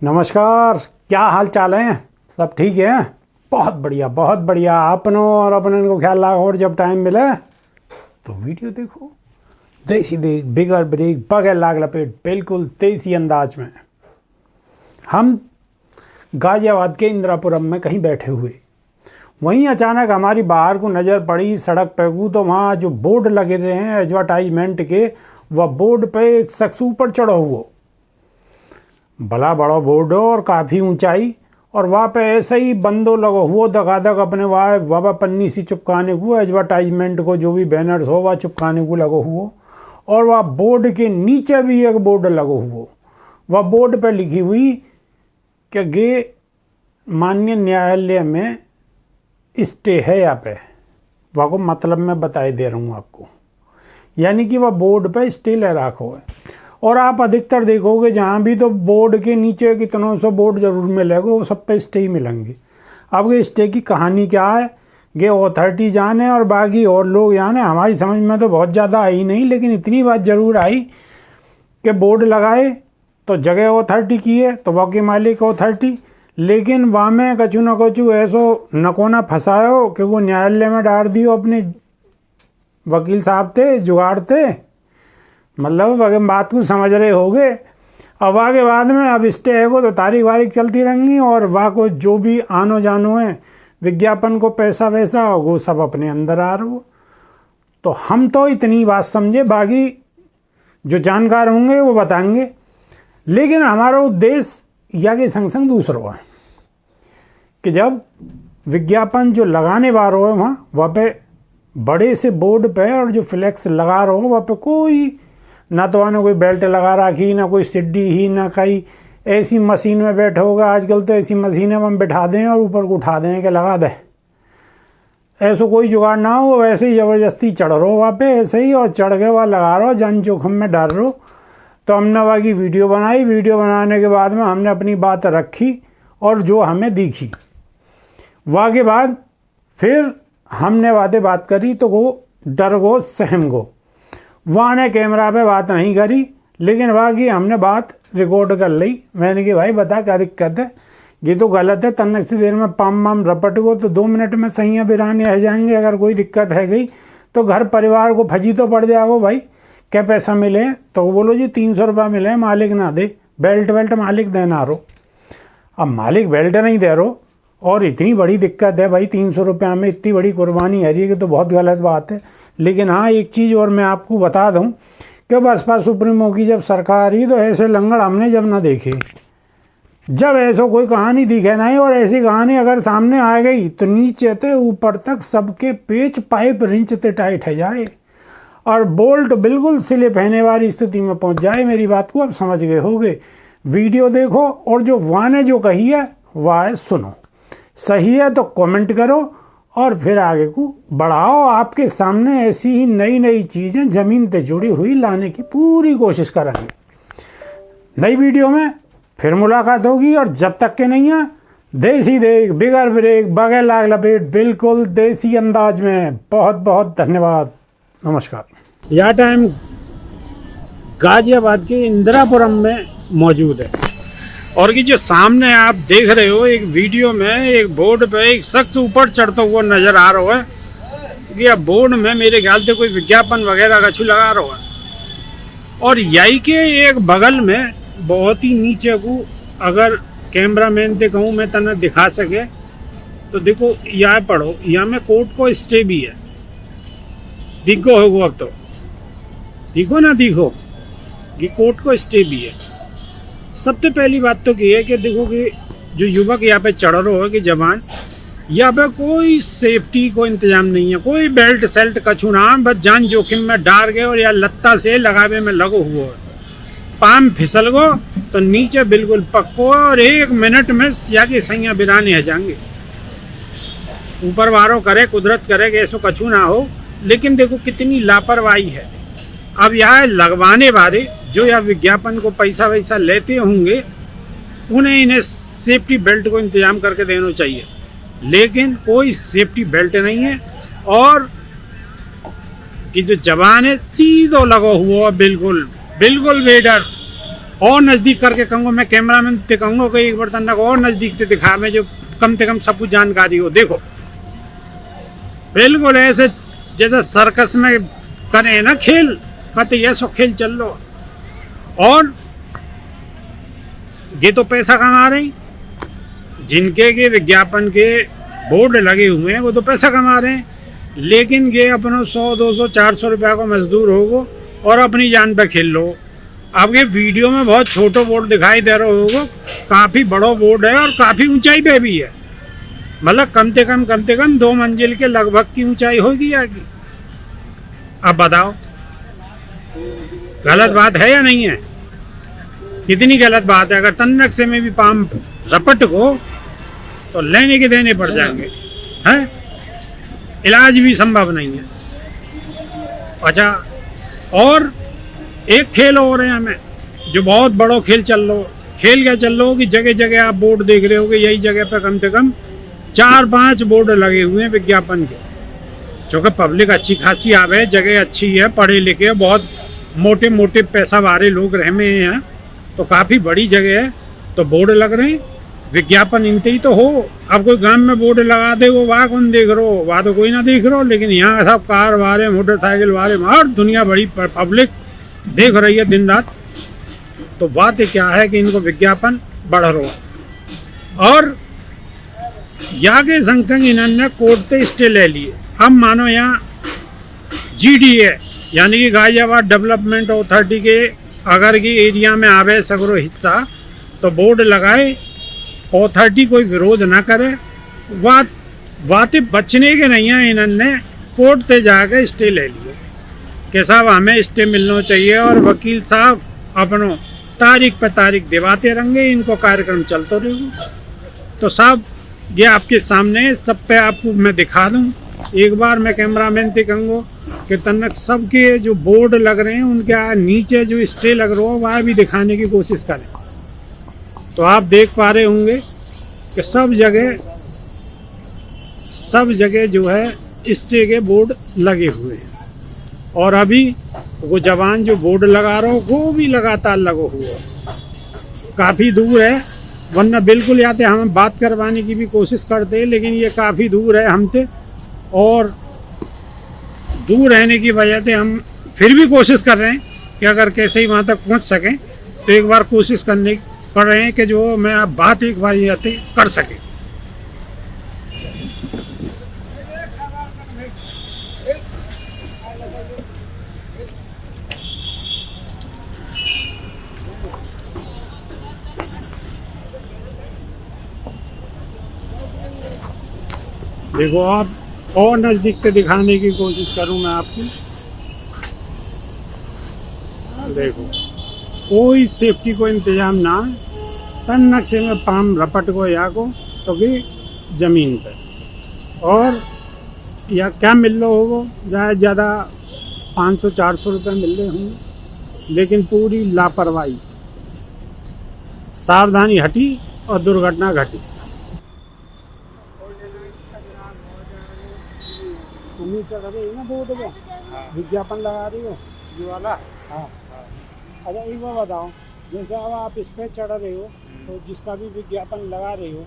नमस्कार, क्या हाल चाल है? सब ठीक है? बहुत बढ़िया। अपनों और अपने को ख्याल रखो और जब टाइम मिले तो वीडियो देखो। देसी देख, बिगर ब्रेक, बगैर लाग लपेट, बिल्कुल देसी अंदाज में। हम गाजियाबाद के इंदिरापुरम में कहीं बैठे हुए, वहीं अचानक हमारी बाहर को नज़र पड़ी सड़क पे को, तो वहाँ जो बोर्ड लगे रहे हैं एडवर्टाइजमेंट के, वह बोर्ड पे एक शख्स ऊपर चढ़ा हुआ, बड़ा बोर्ड हो और काफ़ी ऊंचाई, और वहाँ पे ऐसे ही बंदो लगो हुआ दगादग अपने वहाँ पन्नी सी चिपकाने को, एडवर्टाइजमेंट को जो भी बैनर्स हो वह चिपकाने को लगो हुआ। और वह बोर्ड के नीचे भी एक बोर्ड लगो हुआ, वह बोर्ड पे लिखी हुई कि गे माननीय न्यायालय में स्टे है यहाँ पे। वह को मतलब मैं बताए दे रहा हूँ आपको, यानी कि वह बोर्ड पे स्टे ले रखो है। और आप अधिकतर देखोगे जहाँ भी तो बोर्ड के नीचे कितनों सौ बोर्ड जरूर मिलेगा, वो सब पे स्टे ही मिलेंगे। अब ये स्टे की कहानी क्या है, ये अथॉरिटी जाने और बाकी और लोग जाने, हमारी समझ में तो बहुत ज़्यादा आई नहीं, लेकिन इतनी बात ज़रूर आई कि बोर्ड लगाए तो जगह अथॉरिटी की है, तो वहाँ के मालिक अथॉरिटी, लेकिन वहाँ में कछु न कछु ऐसो नकोना फंसायो कि वो न्यायालय में डाल दियो अपने वकील साहब थे जुगाड़ थे। मतलब अगर बात को समझ रहे होगे। अब आगे बाद में अब स्टे है को तो तारीख वारीख चलती रहेंगी, और वहाँ को जो भी आनो जानो है विज्ञापन को पैसा वैसा वो सब अपने अंदर आ रहा हो। तो हम तो इतनी बात समझे, बाकी जो जानकार होंगे वो बताएंगे। लेकिन हमारा उद्देश्य या के संग संग दूसरा है कि जब विज्ञापन जो लगाने वाले हो वहाँ पे बड़े से बोर्ड पे और जो फ्लैक्स लगा रहे हो वहाँ पे कोई ना तो आने कोई बेल्ट लगा रखी, ना कोई सिड्डी ही, ना कहीं ऐसी मशीन में बैठा होगा। आजकल तो ऐसी मशीनें हम बैठा दें और ऊपर को उठा दें कि लगा दें, ऐसा कोई जुगाड़ ना हो। वैसे ही ज़बरदस्ती चढ़ रहो वहाँ पे ऐसे ही, और चढ़ के वहाँ लगा रहो, जान जोखिम में डाल रहो। तो हमने वहाँ की वीडियो बनाई। वीडियो बनाने के बाद में हमने अपनी बात रखी और जो हमें दिखी, वहाँ के बाद फिर हमने बात करी तो वो डर गो सहम गो। वहाँ ने कैमरा पे बात नहीं करी, लेकिन वहाँ की हमने बात रिकॉर्ड कर ली। मैंने कि भाई बता क्या दिक्कत है, ये तो गलत है। तन्नक सी देर में पाम रपट गो तो 2 मिनट में सही बिराने आ जाएंगे। अगर कोई दिक्कत है गई तो घर परिवार को फजी तो पड़ जाएगा। भाई क्या पैसा मिले? तो बोलो जी 300 रुपये मिले, मालिक ना दे, बेल्ट मालिक देना रो। अब मालिक बेल्ट नहीं दे रो और इतनी बड़ी दिक्कत है भाई, 300 रुपये में इतनी बड़ी कुर्बानी है ये, कि तो बहुत गलत बात है। लेकिन हाँ, एक चीज़ और मैं आपको बता दूं कि बसपा सुप्रीमो की जब सरकार ही तो ऐसे लंगड़ हमने जब ना देखे, जब ऐसा कोई कहानी दिखे नहीं। और ऐसी कहानी अगर सामने आ गई तो नीचे से ऊपर तक सबके पेच पाइप रिंच से टाइट है जाए और बोल्ट बिल्कुल स्लिप होने वाली स्थिति में पहुंच जाए। मेरी बात को आप समझ गए होगे। वीडियो देखो और जो वहाँ ने जो कही है वह सुनो। सही है तो कमेंट करो और फिर आगे को बढ़ाओ। आपके सामने ऐसी ही नई चीज़ें ज़मीन पे जुड़ी हुई लाने की पूरी कोशिश करेंगे। नई वीडियो में फिर मुलाकात होगी, और जब तक के नहीं है देसी देख, बिगर ब्रेक, बगैर लाग लपेट, बिल्कुल देसी अंदाज में। बहुत धन्यवाद, नमस्कार। यह टाइम गाजियाबाद के इंदिरापुरम में मौजूद है, और कि जो सामने आप देख रहे हो एक वीडियो में, एक बोर्ड पे एक शख्स ऊपर चढ़ता हुआ नजर आ रहा है कि अब बोर्ड में मेरे ख्याल से कोई विज्ञापन वगैरह का लगा रहा है। और यही के एक बगल में बहुत ही नीचे को, अगर कैमरामैन से कहूँ मैं तना दिखा सके तो देखो, यहाँ पढ़ो, यहाँ में कोर्ट को स्टे भी है। दिखो हो अब तो दिखो ना, दिखो कि कोर्ट को स्टे भी है। सबसे पहली बात तो ये है कि देखो कि जो युवक यहाँ पे चढ़ रहे हो कि जवान, यहाँ पे कोई सेफ्टी को इंतजाम नहीं है, कोई बेल्ट सेल्ट कछु ना, बस जान जोखिम में डार गए और या लत्ता से लगावे में लगो हुआ है। पाम फिसल गो तो नीचे बिल्कुल पक्को, और 1 मिनट में या की सैया बिराने आ जाएंगे। ऊपर वारों करे, कुदरत करे कि ऐसा कछु ना हो, लेकिन देखो कितनी लापरवाही है। अब यहाँ लगवाने वाले जो या विज्ञापन को पैसा वैसा लेते होंगे, उन्हें इन्हें सेफ्टी बेल्ट को इंतजाम करके देना चाहिए, लेकिन कोई सेफ्टी बेल्ट नहीं है। और कि जो जवान है सीधो लगो हुआ, बिल्कुल बेडर, और नज़दीक करके कहूँगा, मैं कैमरा मैन से कहूँगा कि एक बार तन्नक और नज़दीक से दिखा, मैं जो कम से कम सब कुछ जानकारी हो। देखो बिल्कुल ऐसे जैसे सर्कस में करे ना खेल, कहते ये सो खेल चल लो। और ये तो पैसा कमा रहे हैं, जिनके के विज्ञापन के बोर्ड लगे हुए हैं वो तो पैसा कमा रहे हैं, लेकिन ये अपनों 100 200 400 रुपया को मजदूर होगो और अपनी जान पे खेल लो। आपके वीडियो में बहुत छोटो बोर्ड दिखाई दे रहा होगा, काफ़ी बड़ो बोर्ड है और काफ़ी ऊंचाई पे भी है, मतलब कम से कम 2 मंजिल के लगभग की ऊंचाई होगी आगे। अब बताओ गलत बात है या नहीं है? कितनी गलत बात है। अगर तन्नक से में भी पाम रपट को तो लेने के देने पड़ जाएंगे, हैं? इलाज भी संभव नहीं है। अच्छा, और एक खेल और है हमें, जो बहुत बड़ो खेल चल लो। खेल क्या चल लो कि जगह जगह आप बोर्ड देख रहे हो कि यही जगह पे कम से कम 4-5 बोर्ड लगे हुए हैं विज्ञापन के, क्योंकि पब्लिक अच्छी खासी आवे, जगह अच्छी है, पढ़े लिखे, बहुत मोटे मोटे पैसा वाले लोग रह में हैं, तो काफ़ी बड़ी जगह है, तो बोर्ड लग रहे हैं। विज्ञापन इनते ही तो हो। अब कोई गांव में बोर्ड लगा दे, वो वहाँ कौन देख रहे हो, वहाँ तो कोई ना देख रहे हो, लेकिन यहाँ सब कार वाले, मोटरसाइकिल वाले, हर दुनिया बड़ी पब्लिक देख रही है दिन रात। तो बात क्या है कि इनको विज्ञापन बढ़ रहा है। और यहाँ के संग संग इन्होंने कोर्ट से स्टे ले लिए। अब मानो यहाँ GDA यानी कि गाजियाबाद डेवलपमेंट अथॉरिटी के अगर की एरिया में आवे सगरो हिस्सा, तो बोर्ड लगाए, अथॉरिटी कोई विरोध ना करे, बातें बचने के नहीं है। इन्होंने कोर्ट से जाकर स्टे ले लिए कि साहब हमें स्टे मिलना चाहिए, और वकील साहब अपनों तारीख पे तारीख दिवाते रहेंगे, इनको कार्यक्रम चलते रहेगा। तो साहब ये आपके सामने सब पे आपको मैं दिखा दूं। एक बार मैं कैमरामैन से कहूँगा कि तन्नक सबके जो बोर्ड लग रहे हैं उनके नीचे जो स्टे लग रहा हो वह भी दिखाने की कोशिश करें। तो आप देख पा रहे होंगे कि सब जगह जो है स्टे के बोर्ड लगे हुए हैं, और अभी वो जवान जो बोर्ड लगा रहा हो वो भी लगातार लगा हुआ है। काफ़ी दूर है, वरना बिल्कुल आते हम बात करवाने की भी कोशिश करते हैं, लेकिन ये काफ़ी दूर है हमसे, और दूर रहने की वजह से हम फिर भी कोशिश कर रहे हैं कि अगर कैसे ही वहाँ तक पहुँच सकें, तो एक बार कोशिश कर रहे हैं कि जो मैं आप बात एक बार आते कर सकें। देखो आप और नज़दीक से दिखाने की कोशिश करूं मैं आपकी। देखो कोई सेफ्टी को इंतजाम ना, तन्नक से में पाम रपट को या को तो कि जमीन पे, और या क्या मिल रहा होगा, ज़्यादा 500-400 रुपये मिल रहे होंगे, लेकिन पूरी लापरवाही, सावधानी हटी और दुर्घटना घटी। तुम चढ़ रही हो ना बोर्ड पे, विज्ञापन लगा रही हो ये वाला? हाँ। अच्छा एक बार बताओ, जैसे अब आप इस पे चढ़ रहे हो तो जिसका भी विज्ञापन लगा रहे हो,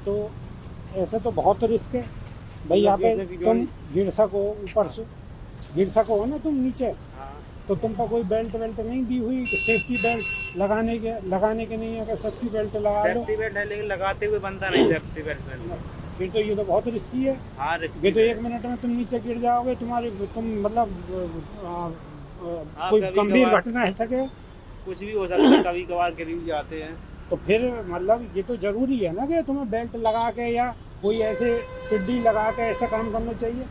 तो ऐसे तो बहुत रिस्क है भाई, यहाँ पे तुम गिर सको, ऊपर से गिर सको हो ना तुम नीचे, तो तुम पर कोई बेल्ट नहीं दी हुई, सेफ्टी बेल्ट लगाने के नहीं है? सेफ्टी बेल्ट लगा लो। सेफ्टी बेल्ट है लेकिन लगाते हुए बनता नहीं सेफ्टी बेल्ट, फिर तो ये तो बहुत रिस्की है। हाँ, ये तो 1 मिनट में तुम नीचे गिर जाओगे, तुम मतलब कोई गंभीर घटना है सके, कुछ भी हो सकता है, कभी कभार गिर भी जाते हैं। तो फिर मतलब ये तो जरूरी है ना कि तुम्हें बेल्ट लगा के या कोई ऐसे सीढ़ी लगा के ऐसा काम करना चाहिए।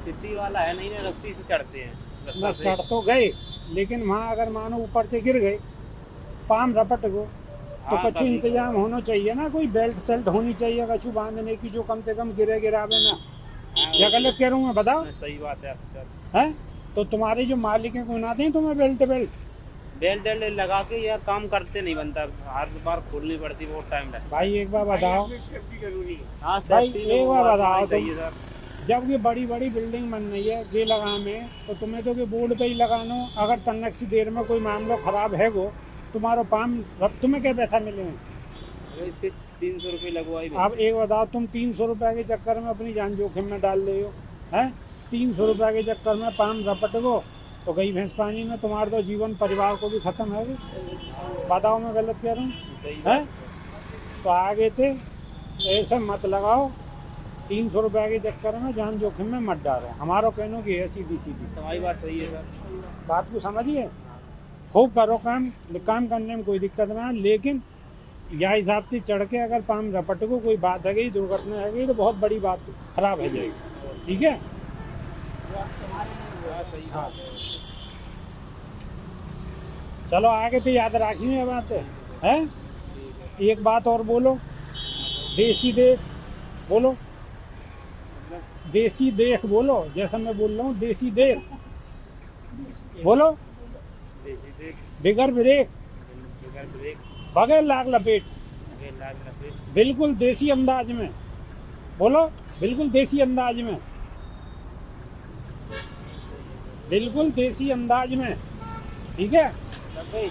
सीढ़ी वाला है नहीं, रस्सी से चढ़ते हैं। ना चढ़ तो गए, लेकिन वहाँ अगर मानो ऊपर से गिर गए पाम रपट को, तो कुछ इंतजाम होना चाहिए ना, कोई बेल्ट होनी चाहिए कछु बांधने की, जो कम से कम गिरावे ना। क्या गलत कह रहा हूँ मैं, बताओ? सही बात है। तो तुम्हारे जो मालिक हैं को ना दें तुम्हें बेल्ट लगा के या काम करते नहीं बनता, हर बार खोलनी पड़ती, बहुत टाइम लगता। भाई एक बार बताओ, सेफ्टी जरूरी है। हाँ भाई एक बार बताओ, जब ये बड़ी बिल्डिंग बन रही है ये लगा में, तो तुम्हें तो बोर्ड पे ही लगानो। अगर तन्नक सी देर में कोई मामला खराब है वो, तुम्हारा पाम तुम्हें क्या पैसा मिले हैं? अरे इसके 300 रुपये लगवाई अब एक बताओ, तुम 300 रुपये के चक्कर में अपनी जान जोखिम में डाल रहे हो, हैं? 300 रुपये के चक्कर में पाम रपट गो तो गई भैंस पानी में, तुम्हारा तो जीवन परिवार को भी खत्म है। बताओ मैं गलत कह रहा हूँ? सही है तो आगे थे ऐसे मत लगाओ, 300 रुपये के चक्कर में जान जोखिम में मत डालो। हमारा कहने की है सीधी सीधी तुम्हारी बात सही है सर। बात को समझिए, खूब करो काम, काम करने में कोई दिक्कत ना है, लेकिन या हिसाब से चढ़ के अगर पाम रपट को कोई बात है गई, दुर्घटना है गई तो बहुत बड़ी बात खराब हो जाएगी। ठीक है? हाँ चलो आगे तो याद रखिए बात है। एक बात और बोलो, देसी देख बोलो, देसी देख बोलो, जैसा मैं बोल रहा हूँ देसी देख बोलो, देसी देख बिगर ब्रेक बगैर ब्रेक बगैर लाग लपेट, बगैर लाग लपेट, बिल्कुल देसी अंदाज में बोलो, बिल्कुल देसी अंदाज में, बिल्कुल देसी अंदाज में। ठीक है? सब भाई